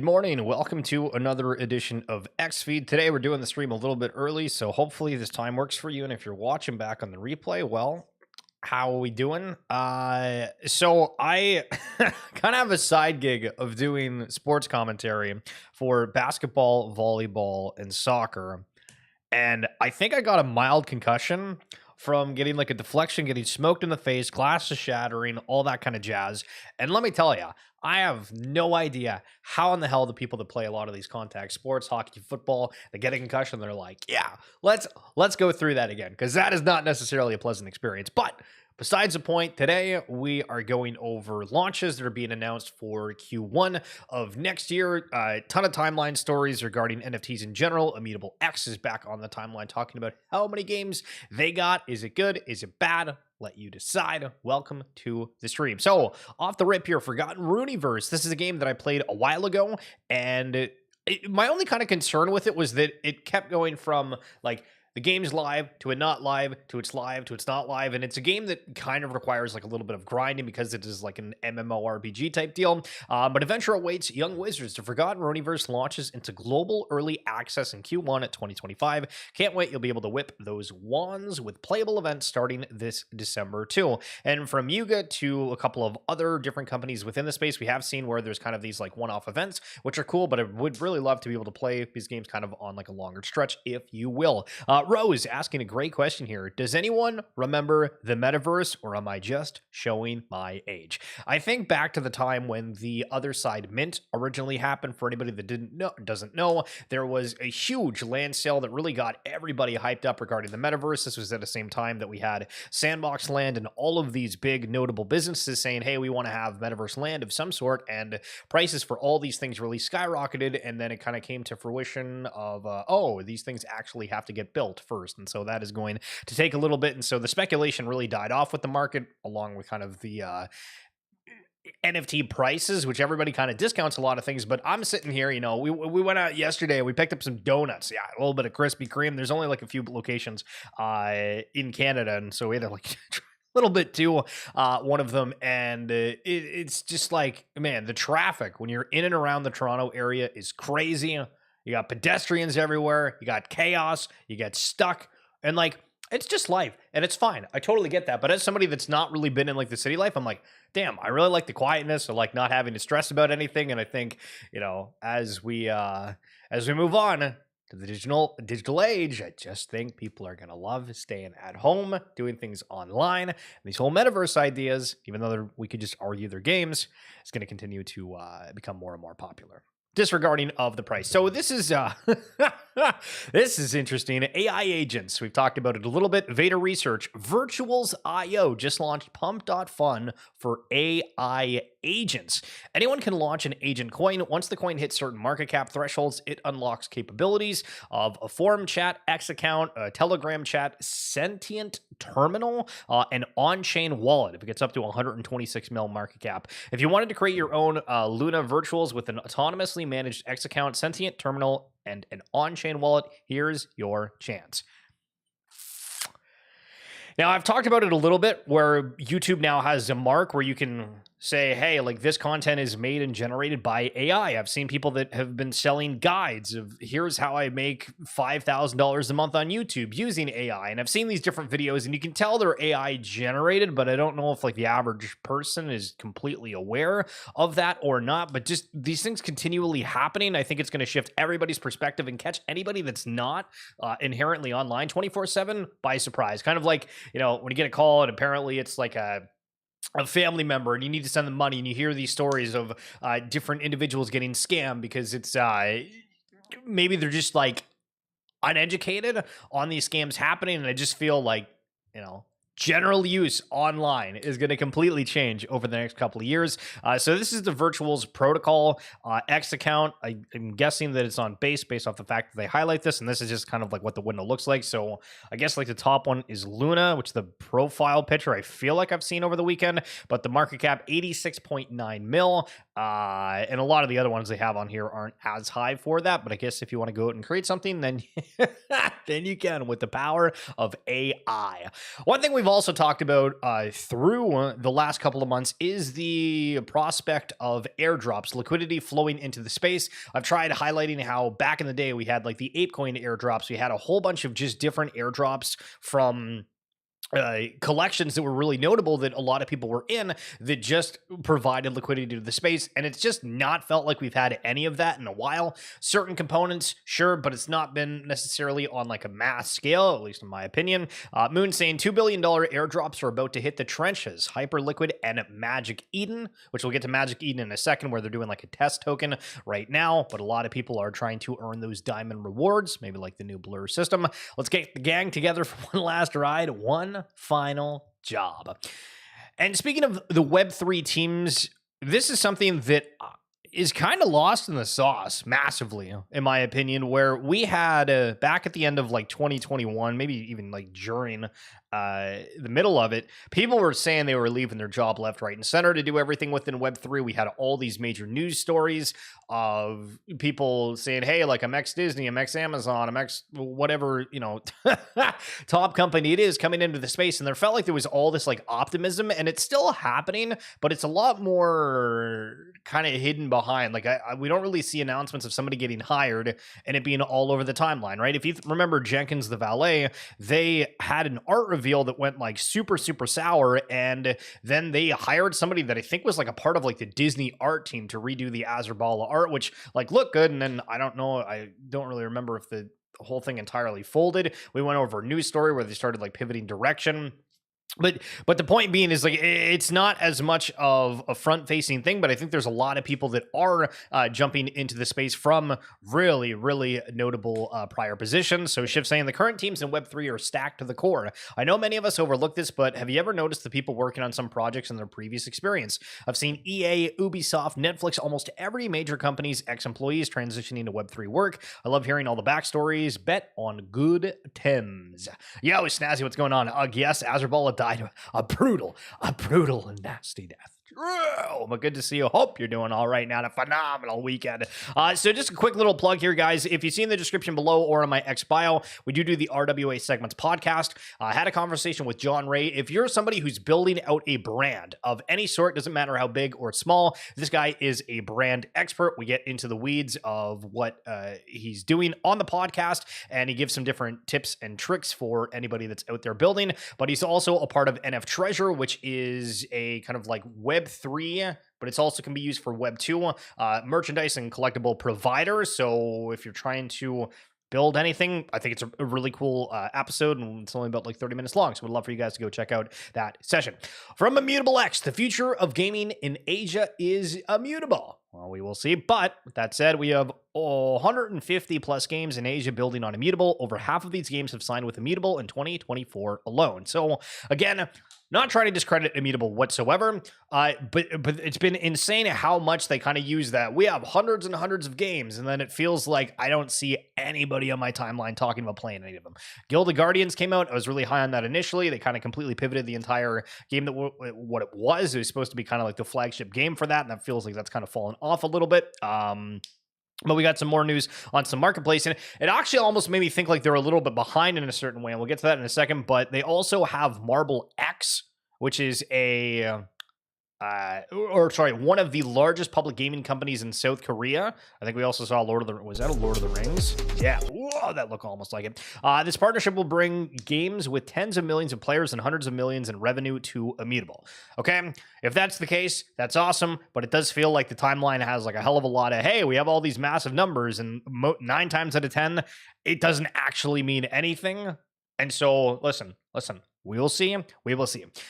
morning. Welcome to another edition of XFeed. Today we're doing the stream a little bit early, so hopefully this time works for you. And if you're watching back on the replay, well, how are we doing? So I kind of have a side gig of doing sports commentary for basketball, volleyball, and soccer. And I think I got a mild concussion from getting like a deflection, getting smoked in the face, glasses shattering, all that kind of jazz. And let me tell you, I have no idea how in the hell the people that play a lot of these contact sports, hockey, football, they get a concussion. They're like, yeah, let's go through that again, because that is not necessarily a pleasant experience. But besides the point, today we are going over launches that are being announced for Q1 of next year. A ton of timeline stories regarding NFTs in general. Immutable X is back on the timeline talking about how many games they got. Is it good? Is it bad? Let you decide. Welcome to the stream. So, off the rip here, Forgotten Rooneyverse. This is a game that I played a while ago, and my only kind of concern with it was that it kept going from like the game's live to it not live to it's live to it's not live, and it's a game that kind of requires like a little bit of grinding because it is like an MMORPG type deal. But adventure awaits young wizards. The Forgotten Rooneyverse launches into global early access in Q1 at 2025. Can't wait. You'll be able to whip those wands with playable events starting this December too. And from Yuga to a couple of other different companies within the space, we have seen where there's kind of these like one-off events, which are cool, but I would really love to be able to play these games kind of on like a longer stretch, if you will. Rose asking a great question here. Does anyone remember the metaverse, or am I just showing my age? I think back to the time when the Other Side Mint originally happened. For anybody that doesn't know, there was a huge land sale that really got everybody hyped up regarding the metaverse. This was at the same time that we had Sandbox Land and all of these big notable businesses saying, hey, we want to have metaverse land of some sort, and prices for all these things really skyrocketed, and then it kind of came to fruition of, oh, these things actually have to get built first, and so that is going to take a little bit, and so the speculation really died off with the market, along with kind of the NFT prices, which everybody kind of discounts a lot of things. But I'm sitting here, you know, we went out yesterday, we picked up some donuts, yeah, a little bit of Krispy Kreme. There's only like a few locations in Canada, and so we had to like a little bit to one of them, and it's just like, man, the traffic when you're in and around the Toronto area is crazy. You got pedestrians everywhere. You got chaos. You get stuck. And like, it's just life. And it's fine. I totally get that. But as somebody that's not really been in like the city life, I'm like, damn, I really like the quietness, or like not having to stress about anything. And I think, you know, as we move on to the digital age, I just think people are going to love staying at home, doing things online. And these whole metaverse ideas, even though we could just argue their games, is going to continue to become more and more popular. Disregarding of the price. So this is this is interesting. AI agents. We've talked about it a little bit. Veda Research, Virtuals.io just launched Pump.fun for AI agents. Anyone can launch an agent coin. Once the coin hits certain market cap thresholds, it unlocks capabilities of a forum chat, X account, a Telegram chat, sentient terminal, an on-chain wallet if it gets up to 126 mil market cap. If you wanted to create your own Luna virtuals with an autonomously managed X account, sentient terminal, and an on-chain wallet, here's your chance. Now, I've talked about it a little bit, where YouTube now has a mark where you can say, hey, like this content is made and generated by AI. I've seen people that have been selling guides of here's how I make $5,000 a month on YouTube using AI. And I've seen these different videos, and you can tell they're AI generated, but I don't know if like the average person is completely aware of that or not. But just these things continually happening, I think it's going to shift everybody's perspective and catch anybody that's not inherently online 24/7 by surprise. Kind of like, you know, when you get a call and apparently it's like a family member and you need to send them money, and you hear these stories of different individuals getting scammed because it's maybe they're just like uneducated on these scams happening. And I just feel like, you know, general use online is going to completely change over the next couple of years. So this is the Virtuals Protocol X account. I'm guessing that it's on base based off the fact that they highlight this, and this is just kind of like what the window looks like. So I guess like the top one is Luna, which is the profile picture I feel like I've seen over the weekend, but the market cap 86.9 mil. And a lot of the other ones they have on here aren't as high for that, but I guess if you want to go out and create something, then then you can with the power of AI. One thing we've we've also talked about through the last couple of months is the prospect of airdrops, liquidity flowing into the space. I've tried highlighting how back in the day we had like the ApeCoin airdrops. We had a whole bunch of just different airdrops from collections that were really notable that a lot of people were in that just provided liquidity to the space, and it's just not felt like we've had any of that in a while. Certain components, sure, but it's not been necessarily on like a mass scale, at least in my opinion. Moon saying $2 billion airdrops are about to hit the trenches. Hyperliquid and Magic Eden, which we'll get to Magic Eden in a second, where they're doing like a test token right now, but a lot of people are trying to earn those diamond rewards, maybe like the new Blur system. Let's get the gang together for one last ride, one final job. And speaking of the Web3 teams, this is something that is kind of lost in the sauce massively, in my opinion, where we had back at the end of like 2021, maybe even like during the middle of it, people were saying they were leaving their job left, right, and center to do everything within Web3. We had all these major news stories of people saying, hey, like I'm ex-Disney, I'm ex-Amazon, I'm ex whatever, you know, top company it is coming into the space. And there felt like there was all this like optimism, and it's still happening, but it's a lot more kind of hidden behind. Like we don't really see announcements of somebody getting hired and it being all over the timeline, right? If you remember Jenkins the Valet, they had an art reveal that went like super sour, and then they hired somebody that I think was like a part of like the Disney art team to redo the Azurbala art, which like looked good. And then I don't really remember if the whole thing entirely folded. We went over a news story where they started like pivoting direction. But the point being is like it's not as much of a front-facing thing, but I think there's a lot of people that are jumping into the space from really notable prior positions. So Shiv saying the current teams in Web3 are stacked to the core. I know many of us overlook this, but have you ever noticed the people working on some projects in their previous experience? I've seen EA, Ubisoft, Netflix, almost every major company's ex-employees transitioning to Web3 work. I love hearing all the backstories. Bet on good Tims. Yo, Snazzy, what's going on? Yes, Azurbala died a brutal and nasty death. Oh, but good to see you. Hope you're doing all right now. A phenomenal weekend. So just a quick little plug here, guys. If you see in the description below or on my X bio, we do the RWA Segments podcast. I had a conversation with John Ray. If you're somebody who's building out a brand of any sort, doesn't matter how big or small, this guy is a brand expert. We get into the weeds of what he's doing on the podcast, and he gives some different tips and tricks for anybody that's out there building. But he's also a part of NF Treasure, which is a kind of like Web3, but it's also can be used for Web2 merchandise and collectible providers. So if you're trying to build anything, I think it's a really cool episode, and it's only about like 30 minutes long, so we'd love for you guys to go check out that session. From Immutable X, the future of gaming in Asia is immutable. Well, we will see. But with that said, we have 150 plus games in Asia building on Immutable. Over half of these games have signed with Immutable in 2024 alone. So again, not trying to discredit Immutable whatsoever, but it's been insane how much they kind of use that. We have hundreds and hundreds of games, and then it feels like I don't see anybody on my timeline talking about playing any of them. Guild of Guardians came out. I was really high on that initially. They kind of completely pivoted the entire game that what it was. It was supposed to be kind of like the flagship game for that, and that feels like that's kind of fallen off a little bit. But we got some more news on some marketplace, and it actually almost made me think like they're a little bit behind in a certain way, and we'll get to that in a second. But they also have Marble X, which is one of the largest public gaming companies in South Korea. I think we also saw was that a Lord of the Rings? Yeah, whoa, that looked almost like it. This partnership will bring games with tens of millions of players and hundreds of millions in revenue to Immutable. Okay, if that's the case, that's awesome, but it does feel like the timeline has like a hell of a lot of, hey, we have all these massive numbers, and 9 times out of 10, it doesn't actually mean anything. And so, listen, we will see.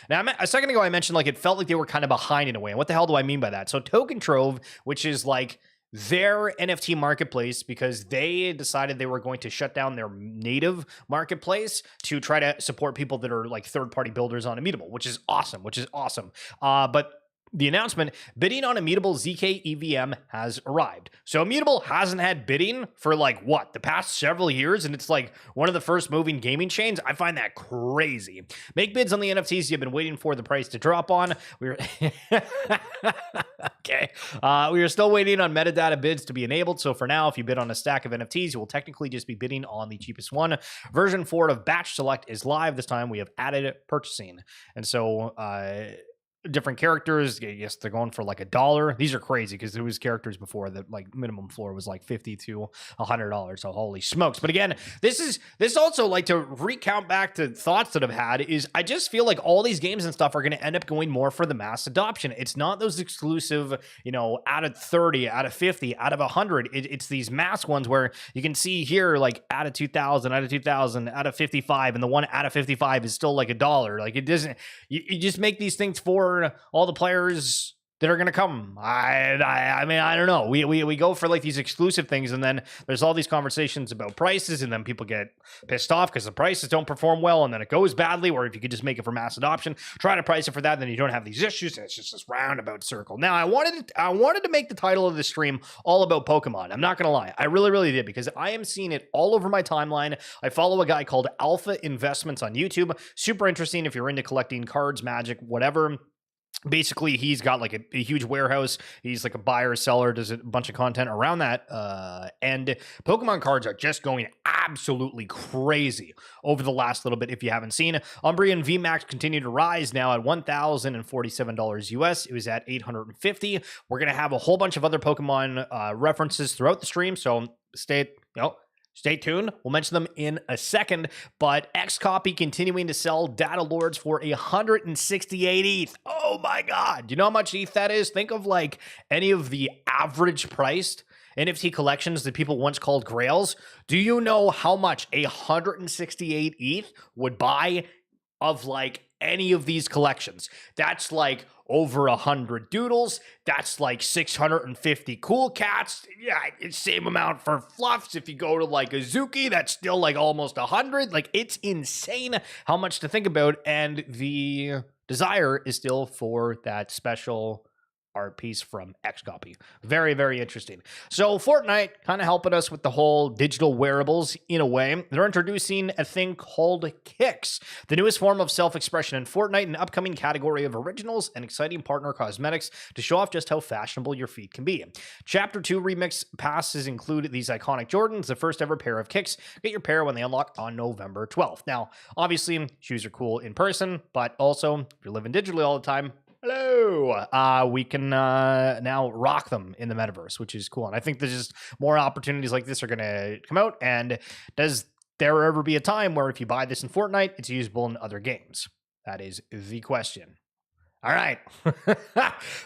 Now, a second ago, I mentioned like it felt like they were kind of behind in a way. And what the hell do I mean by that? So Token Trove, which is like their NFT marketplace, because they decided they were going to shut down their native marketplace to try to support people that are like third-party builders on Immutable, which is awesome. But the announcement, bidding on Immutable ZK EVM has arrived. So Immutable hasn't had bidding for like what, the past several years, and it's like one of the first moving gaming chains. I find that crazy. Make bids on the NFTs you've been waiting for the price to drop on. We're okay. We are still waiting on metadata bids to be enabled. So for now, if you bid on a stack of NFTs, you will technically just be bidding on the cheapest one. Version 4 of Batch Select is live. This time we have added purchasing. And so different characters, yes, they're going for like $1. These are crazy because there was characters before that like minimum floor was like $50 to $100. So holy smokes. But again, this also, like, to recount back to thoughts that I've had, is I just feel like all these games and stuff are going to end up going more for the mass adoption. It's not those exclusive, you know, out of 30, out of 50, out of 100. It's these mass ones where you can see here, like, out of 2,000, out of 2,000, out of 55, and the one out of 55 is still like $1. Like, it doesn't, you just make these things for all the players that are going to come. I mean, I don't know. We go for like these exclusive things, and then there's all these conversations about prices, and then people get pissed off because the prices don't perform well, and then it goes badly. Or if you could just make it for mass adoption, try to price it for that, then you don't have these issues, and it's just this roundabout circle. Now, I wanted to make the title of the stream all about Pokemon. I'm not going to lie. I really did, because I am seeing it all over my timeline. I follow a guy called Alpha Investments on YouTube. Super interesting if you're into collecting cards, Magic, whatever. Basically, he's got like a huge warehouse. He's like a buyer, seller, does a bunch of content around that. And Pokemon cards are just going absolutely crazy over the last little bit. If you haven't seen, Umbreon VMAX continue to rise, now at $1,047 US. It was at $850. We're going to have a whole bunch of other Pokemon references throughout the stream. So stay tuned. We'll mention them in a second. But Xcopy continuing to sell Data Lords for 168 ETH. Oh my God. Do you know how much ETH that is? Think of like any of the average priced NFT collections that people once called grails. Do you know how much 168 ETH would buy of like any of these collections? That's like over 100 doodles. That's like 650 cool cats. Yeah, it's same amount for fluffs. If you go to like a Zuki, that's still like almost 100. Like, it's insane how much to think about. And the desire is still for that special art piece from Xcopy. Very interesting. So Fortnite kind of helping us with the whole digital wearables in a way. They're introducing a thing called Kicks, the newest form of self-expression in Fortnite, an upcoming category of originals and exciting partner cosmetics to show off just how fashionable your feet can be. Chapter 2 remix passes include these iconic Jordans, the first ever pair of Kicks. Get your pair when they unlock on November 12th. Now, obviously, shoes are cool in person, but also if you're living digitally all the time, hello, we can now rock them in the metaverse, which is cool. And I think there's just more opportunities like this are going to come out. And does there ever be a time where if you buy this in Fortnite, it's usable in other games? That is the question. All right.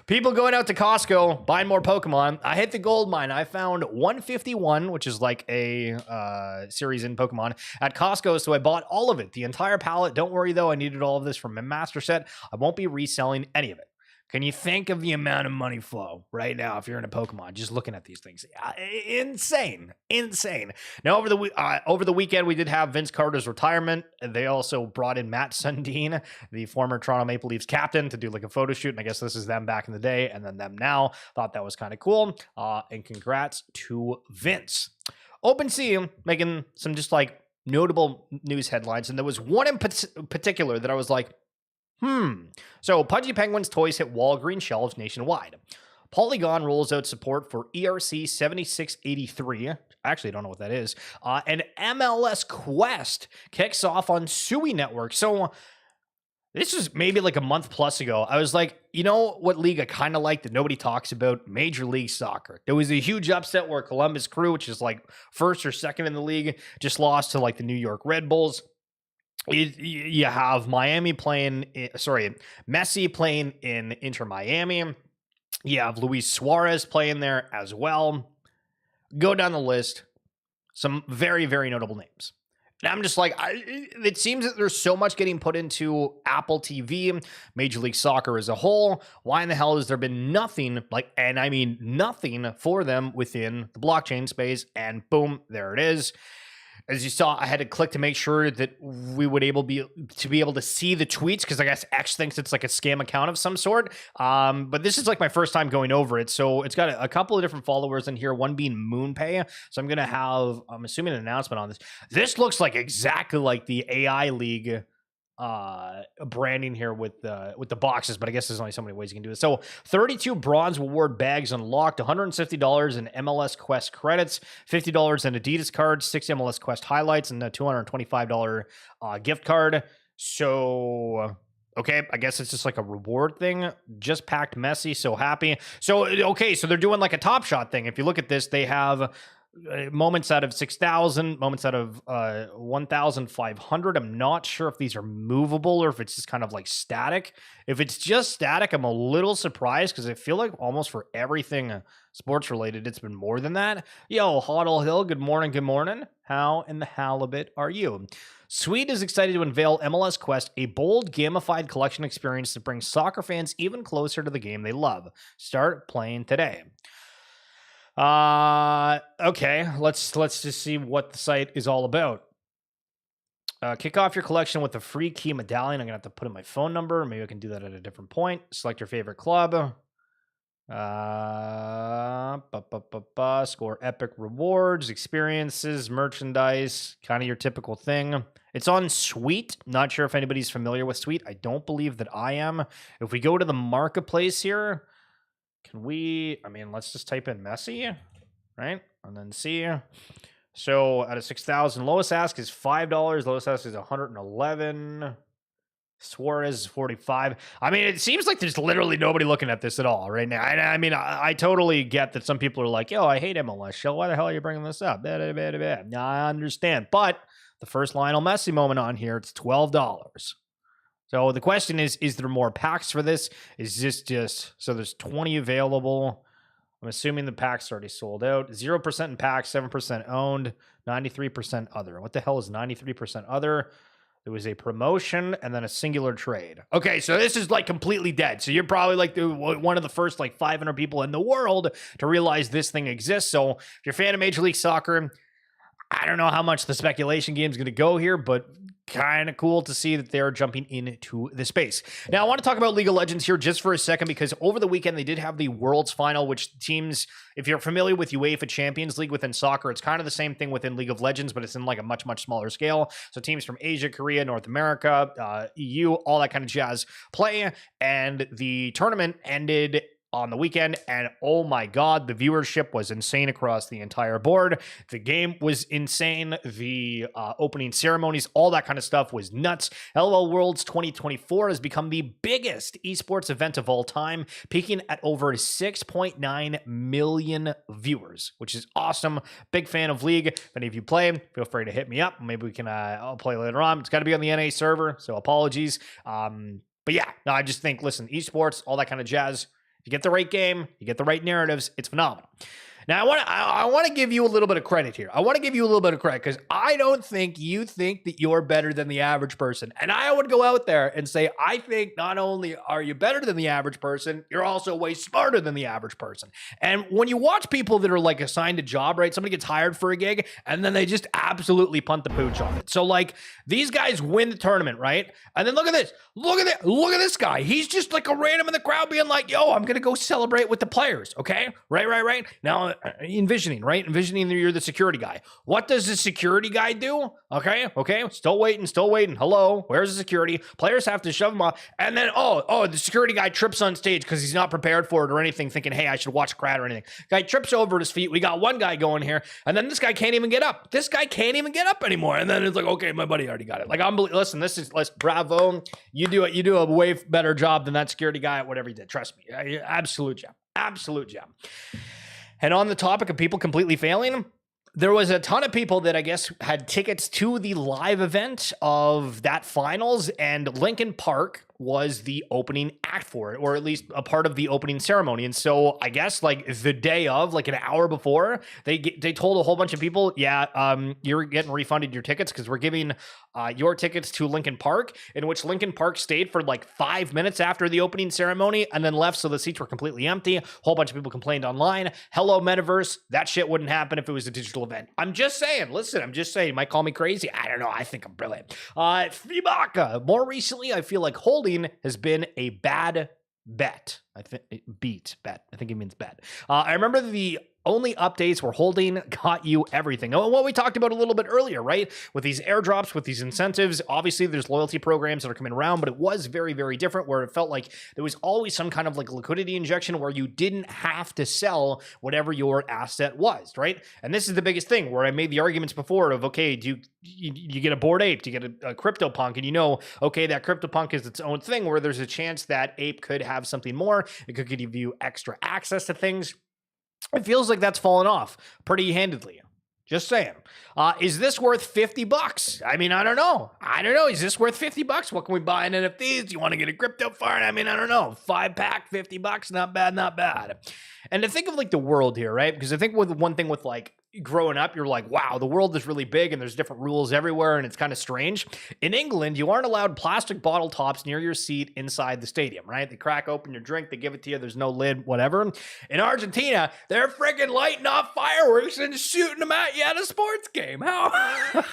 People going out to Costco, buying more Pokemon. I hit the gold mine. I found 151, which is like a series in Pokemon, at Costco. So I bought all of it, the entire palette. Don't worry, though. I needed all of this from my master set. I won't be reselling any of it. Can you think of the amount of money flow right now if you're in a Pokemon just looking at these things? Insane. Now, over the weekend, we did have Vince Carter's retirement. They also brought in Matt Sundin, the former Toronto Maple Leafs captain, to do like a photo shoot. And I guess this is them back in the day and then them now. Thought that was kind of cool. And congrats to Vince. OpenSea making some just like notable news headlines. And there was one in particular that I was like, So Pudgy Penguins toys hit Walgreens shelves nationwide. Polygon rolls out support for ERC 7683. I actually don't know what that is. And MLS Quest kicks off on Sui Network. So this was maybe like a month plus ago. I was like, you know what league I kind of like that nobody talks about? Major League Soccer. There was a huge upset where Columbus Crew, which is like first or second in the league, just lost to like the New York Red Bulls. You have Messi playing in Inter Miami. You have Luis Suarez playing there as well. Go down the list. Some very notable names. And I'm just like, it seems that there's so much getting put into Apple TV, Major League Soccer as a whole. Why in the hell has there been nothing nothing for them within the blockchain space? And boom, there it is. As you saw, I had to click to make sure that we would be able to see the tweets, because I guess X thinks it's like a scam account of some sort. But this is like my first time going over it, so it's got a couple of different followers in here. One being MoonPay, so I'm gonna have, I'm assuming, an announcement on this. This looks like exactly like the AI League branding here with the boxes, but I guess there's only so many ways you can do it. So 32 bronze reward bags unlocked, $150 in MLS Quest credits, $50 in Adidas cards, 60 MLS Quest highlights, and a $225 gift card. So okay, I guess it's just like a reward thing. Just packed Messi, so happy. So okay, so they're doing like a Top Shot thing. If you look at this, they have moments out of 6,000, moments out of 1,500. I'm not sure if these are movable or if it's just kind of like static. If it's just static, I'm a little surprised, because I feel like almost for everything sports related, it's been more than that. Yo, Hoddle Hill, good morning, good morning. How in the halibut are you? Sweet is excited to unveil MLS Quest, a bold, gamified collection experience that brings soccer fans even closer to the game they love. Start playing today. Okay, let's just see what the site is all about. Kick off your collection with a free key medallion. I'm gonna have to put in my phone number. Maybe I can do that at a different point. Select your favorite club. Score epic rewards, experiences, merchandise, kind of your typical thing. It's on Sweet. Not sure if anybody's familiar with Sweet. I don't believe that I am. If we go to the marketplace here, can we, I mean, let's just type in Messi, right? And then see. So out of 6,000, lowest ask is $5. Lowest ask is 111. Suarez is 45. I mean, it seems like there's literally nobody looking at this at all right now. I mean, I totally get that some people are like, yo, I hate MLS. Show, why the hell are you bringing this up? Now I understand. But the first Lionel Messi moment on here, it's $12. So the question is there more packs for this? Is this just, so there's 20 available. I'm assuming the pack's already sold out. 0% in packs, 7% owned, 93% other. What the hell is 93% other? There was a promotion and then a singular trade. Okay, so this is like completely dead. So you're probably like one of the first like 500 people in the world to realize this thing exists. So if you're a fan of Major League Soccer, I don't know how much the speculation game is going to go here, but kind of cool to see that they're jumping into the space. Now, I want to talk about League of Legends here just for a second, because over the weekend, they did have the Worlds Final, which teams, if you're familiar with UEFA Champions League within soccer, it's kind of the same thing within League of Legends, but it's in like a much, much smaller scale. So teams from Asia, Korea, North America, EU, all that kind of jazz play. And the tournament ended on the weekend, and oh my god, the viewership was insane across the entire board. The game was insane. The opening ceremonies, all that kind of stuff was nuts. LOL Worlds 2024 has become the biggest esports event of all time, peaking at over 6.9 million viewers, which is awesome. Big fan of League. If any of you play, feel free to hit me up. Maybe we can I'll play later on. It's got to be on the NA server, so apologies. But yeah, no, I just think, listen, esports, all that kind of jazz. If you get the right game, you get the right narratives, it's phenomenal. Now, I want to give you a little bit of credit here. I want to give you a little bit of credit, because I don't think you think that you're better than the average person. And I would go out there and say, I think not only are you better than the average person, you're also way smarter than the average person. And when you watch people that are like assigned a job, right? Somebody gets hired for a gig and then they just absolutely punt the pooch on it. So like these guys win the tournament, right? And then look at this. Look at this guy. He's just like a random in the crowd being like, yo, I'm going to go celebrate with the players. Okay. Right. Now, envisioning that you're the security guy. What does the security guy do? Okay, still waiting. Hello, where's the security? Players have to shove him off, and then the security guy trips on stage because he's not prepared for it or anything, thinking, hey, I should watch a crowd or anything. Guy trips over his feet. We got one guy going here, and then this guy can't even get up. This guy can't even get up anymore, and then it's like, okay, my buddy already got it. Like, listen, bravo. You do a way better job than that security guy at whatever he did. Trust me, absolute gem. And on the topic of people completely failing, there was a ton of people that I guess had tickets to the live event of that finals, and Lincoln Park was the opening act for it, or at least a part of the opening ceremony. And so I guess like the day of, like an hour before, they told a whole bunch of people, yeah, you're getting refunded your tickets because we're giving your tickets to Lincoln Park, in which Lincoln Park stayed for like 5 minutes after the opening ceremony and then left, so the seats were completely empty. A whole bunch of people complained online. Hello, Metaverse. That shit wouldn't happen if it was a digital event. I'm just saying. Listen, I'm just saying. You might call me crazy. I don't know. I think I'm brilliant. Fibaka. More recently, I feel like holding has been a bad bet. I think bet. I think it means bet. I remember the only updates were holding got you everything. Oh, what we talked about a little bit earlier, right? With these airdrops, with these incentives, obviously there's loyalty programs that are coming around, but it was very, very different, where it felt like there was always some kind of like liquidity injection where you didn't have to sell whatever your asset was, right? And this is the biggest thing where I made the arguments before of, okay, do you get a Bored Ape, do you get a CryptoPunk, and you know, okay, that CryptoPunk is its own thing where there's a chance that ape could have something more. It could give you extra access to things. It feels like that's fallen off pretty handedly. Just saying. Is this worth $50? I mean, I don't know. Is this worth $50? What can we buy in NFTs? Do you want to get a crypto fart? I mean, I don't know. 5-pack, $50. Not bad, not bad. And to think of like the world here, right? Because I think with one thing with like growing up, you're like, wow, the world is really big and there's different rules everywhere and it's kind of strange. In England, you aren't allowed plastic bottle tops near your seat inside the stadium, right? They crack open your drink, they give it to you, there's no lid, whatever. In Argentina, they're freaking lighting off fireworks and shooting them at you at a sports game. How?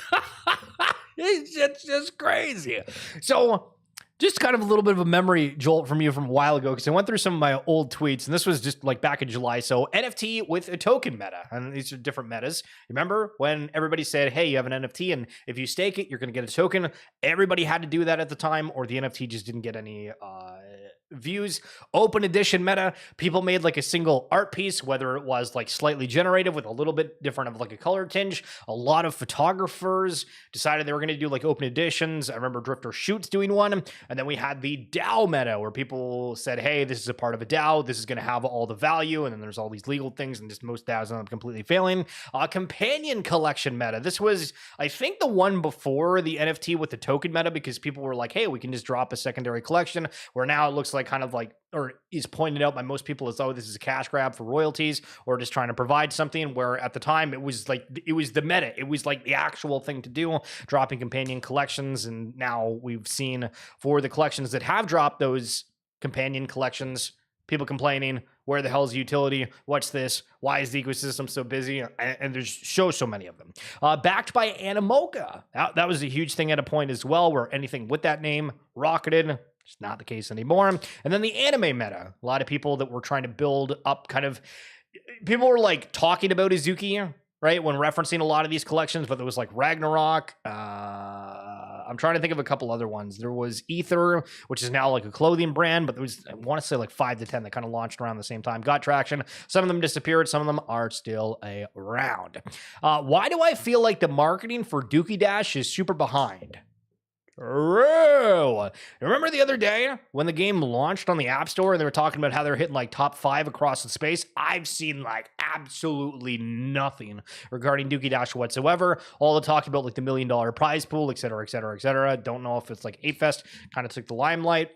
It's just crazy. So just kind of a little bit of a memory jolt from you from a while ago, because I went through some of my old tweets, and this was just like back in July. So NFT with a token meta, and these are different metas. Remember when everybody said, hey, you have an NFT, and if you stake it, you're going to get a token? Everybody had to do that at the time, or the NFT just didn't get any views. Open edition meta, people made like a single art piece, whether it was like slightly generative with a little bit different of like a color tinge. A lot of photographers decided they were going to do like open editions. I remember Drifter Shoots doing one. And then we had the DAO meta, where people said, hey, this is a part of a DAO, this is going to have all the value, and then there's all these legal things, and just most DAOs end up completely failing. Companion collection meta, this was, I think, the one before the NFT with the token meta, because people were like, hey, we can just drop a secondary collection, where now it looks like kind of like, or is pointed out by most people as, oh, this is a cash grab for royalties, or just trying to provide something, where at the time it was like, it was the meta, it was like the actual thing to do, dropping companion collections. And now we've seen for the collections that have dropped those companion collections, people complaining, where the hell is the utility? What's this? Why is the ecosystem so busy? And there's so many of them. Backed by Animoca. That was a huge thing at a point as well, where anything with that name rocketed. It's not the case anymore. And then the anime meta. A lot of people that were trying to build up kind of, people were like talking about Izuki, right, when referencing a lot of these collections, but there was like Ragnarok. I'm trying to think of a couple other ones. There was Ether, which is now like a clothing brand, but there was, I want to say like 5 to 10 that kind of launched around the same time, got traction. Some of them disappeared. Some of them are still around. Why do I feel like the marketing for Dookie Dash is super behind? Remember the other day when the game launched on the App Store and they were talking about how they're hitting like top 5 across the space? I've seen like absolutely nothing regarding Dookie Dash whatsoever. All the talk about like the $1 million prize pool, et cetera, et cetera, et cetera. Don't know if it's like Ape Fest kind of took the limelight,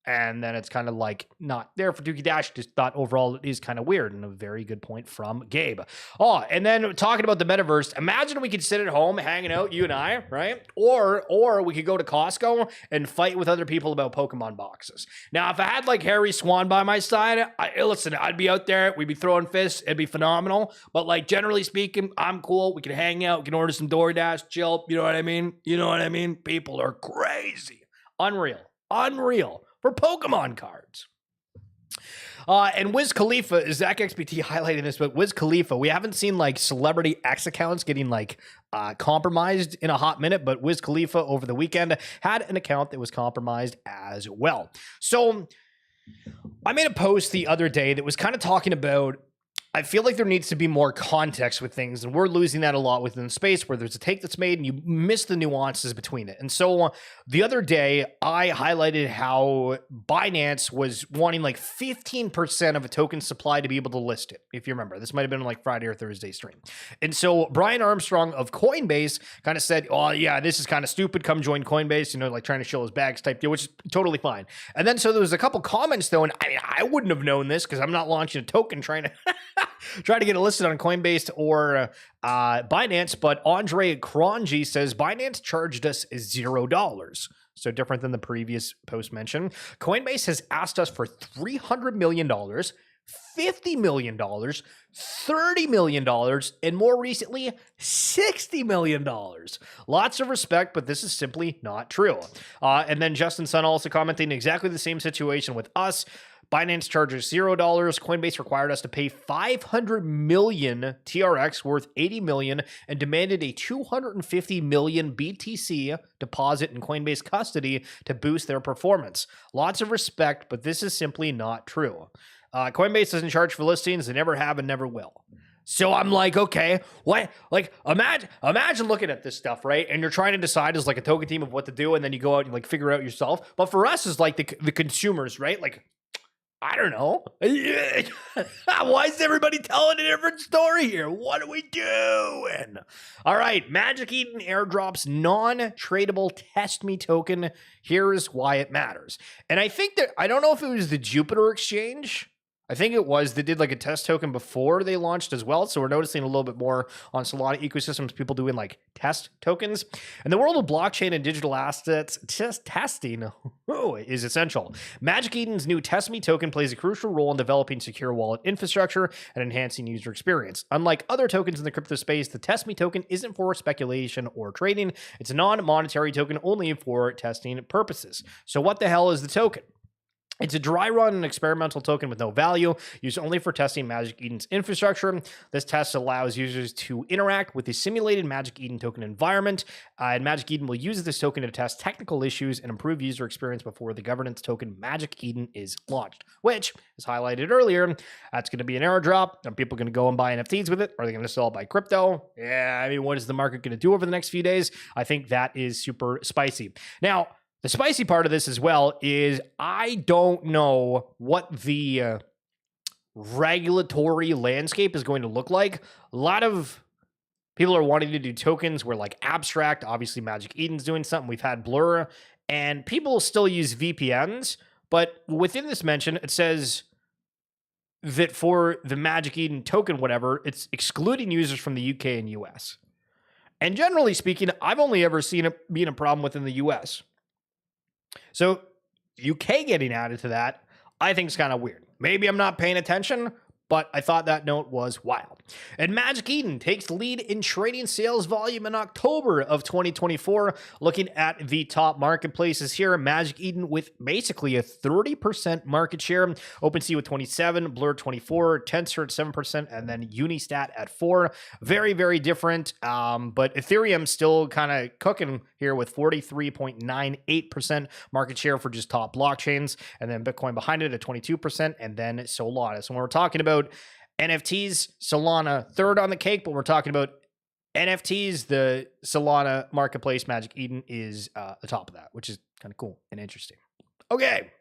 and then it's kind of like not there for Dookie Dash. Just thought overall it is kind of weird, and a very good point from Gabe. Oh, and then talking about the metaverse, imagine we could sit at home hanging out, you and I, right? Or we could go to Costco and fight with other people about Pokemon boxes. Now, if I had like Harry Swan by my side, listen, I'd be out there, we'd be throwing fists, it'd be phenomenal. But like generally speaking, I'm cool. We can hang out, we can order some DoorDash, chill. You know what I mean? You know what I mean? People are crazy. Unreal. For Pokemon cards. And Wiz Khalifa, Zach XBT highlighting this, but Wiz Khalifa, we haven't seen like celebrity X accounts getting like compromised in a hot minute, but Wiz Khalifa over the weekend had an account that was compromised as well. So I made a post the other day that was kind of talking about I feel like there needs to be more context with things, and we're losing that a lot within space where there's a take that's made and you miss the nuances between it. And so the other day, I highlighted how Binance was wanting like 15% of a token supply to be able to list it. If you remember, this might have been like Friday or Thursday stream. And so Brian Armstrong of Coinbase kind of said, oh, yeah, this is kind of stupid. Come join Coinbase, like trying to show his bags type deal, which is totally fine. And then so there was a couple comments, though, and I wouldn't have known this because I'm not launching a token trying to try to get it listed on Coinbase or Binance, but Andre Cronji says Binance charged us $0. So different than the previous post mentioned. Coinbase has asked us for $300 million, $50 million, $30 million, and more recently, $60 million. Lots of respect, but this is simply not true. And then Justin Sun also commenting exactly the same situation with us. Binance charges $0. Coinbase required us to pay 500 million TRX worth 80 million and demanded a 250 million BTC deposit in Coinbase custody to boost their performance. Lots of respect, but this is simply not true. Coinbase doesn't charge for listings. They never have and never will. So I'm like, okay, what? Like, imagine looking at this stuff, right? And you're trying to decide as like a token team of what to do, and then you go out and like figure out yourself. But for us, as like the consumers, right? Like, I don't know. Why is everybody telling a different story here? What are we doing? All right, Magic Eden airdrops non-tradable Test Me token. Here's why it matters. And I think that, I don't know if it was the Jupiter exchange. I think it was. They did like a test token before they launched as well. So we're noticing a little bit more on Solana ecosystems, people doing like test tokens. In the world of blockchain and digital assets, testing is essential. Magic Eden's new Test Me token plays a crucial role in developing secure wallet infrastructure and enhancing user experience. Unlike other tokens in the crypto space, the Test Me token isn't for speculation or trading. It's a non-monetary token only for testing purposes. So what the hell is the token? It's a dry run and experimental token with no value, used only for testing Magic Eden's infrastructure. This test allows users to interact with the simulated Magic Eden token environment, and Magic Eden will use this token to test technical issues and improve user experience before the governance token Magic Eden is launched, which, as highlighted earlier, that's going to be an airdrop. Are people going to go and buy NFTs with it? Are they going to sell it by crypto? Yeah, I mean, what is the market going to do over the next few days? I think that is super spicy. Now, the spicy part of this as well is I don't know what the regulatory landscape is going to look like. A lot of people are wanting to do tokens where like abstract, obviously Magic Eden's doing something. We've had Blur, and people still use VPNs. But within this mention, it says that for the Magic Eden token, whatever, it's excluding users from the UK and US. And generally speaking, I've only ever seen it being a problem within the US. So UK getting added to that, I think is kind of weird. Maybe I'm not paying attention, but I thought that note was wild. And Magic Eden takes the lead in trading sales volume in October of 2024. Looking at the top marketplaces here, Magic Eden with basically a 30% market share, OpenSea with 27, Blur 24, Tensor at 7%, and then Unistat at 4. Very, very different, but Ethereum still kind of cooking here with 43.98% market share for just top blockchains, and then Bitcoin behind it at 22%, and then Solana. So when we're talking about NFTs, Solana third on the cake, but we're talking about NFTs, the Solana marketplace, Magic Eden is the top of that, which is kind of cool and interesting. Okay,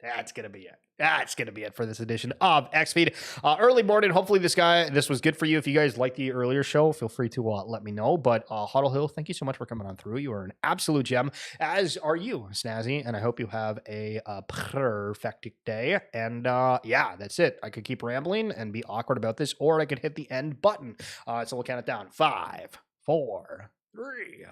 that's going to be it. That's going to be it for this edition of XFeed. Early morning. Hopefully this was good for you. If you guys liked the earlier show, feel free to let me know. But Huddle Hill, thank you so much for coming on through. You are an absolute gem, as are you, Snazzy. And I hope you have a perfect day. And yeah, that's it. I could keep rambling and be awkward about this, or I could hit the end button. So we'll count it down. 5, 4, 3,